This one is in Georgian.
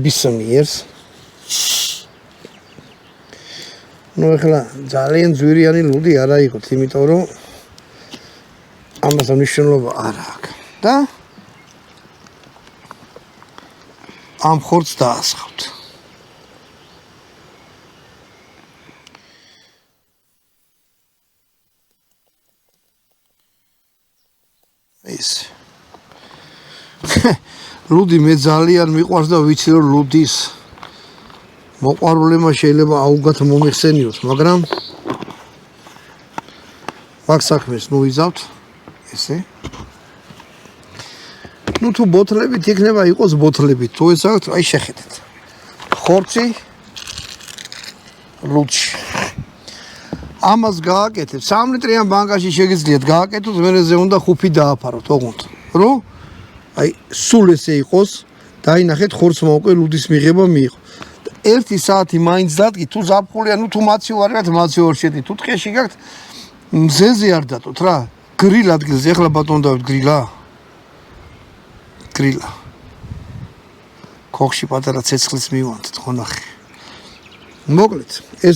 ბისმიერს ნუ ახლა ძალიან ძვირიანი ლუდი არა იყოთ, იმიტომ რომ ამას მნიშვნელობა არ აქვს და ამ ხორცს დაასხავთ. ეს ლუდი მე ძალიან მიყვარს და ვიცი რომ ლუდის მოყვარულებმა შეიძლება აუგათ მომიხსენიოს, მაგრამ მაგ საქმეს ნუ ვიზავთ ესე. ნუ თუ ბოთლებით იქნება იყოს ბოთლებით, თუ ეს აქვს, აი შეხედეთ. ხორცი ლუდში. ამას გააკეთებ 3 ლიტრიან ბანკაში შეგიძლიათ გააკეთოთ, მერეზე უნდა ხუფი დააფაროთ, ოღონდ. რომ აი სულ ესე იყოს, დაინახეთ ხორცმა უკვე ლუდის მიღება მიიღო. 1 საათი მაინც დადგით, თუ ზაფხულია, ნუ თუ მაცივ არ გაქვთ, მაცივ არ შედით, თუ ტყეში გაქვთ, მზეზე არ დატოთ რა. გრილ ადგილზე, ეხლა ბატონო დავით გრილა. გრილა. ქოხში პატარა ცეცხლის მივანდეთ, ხო ნახე. მოკლედ, ეს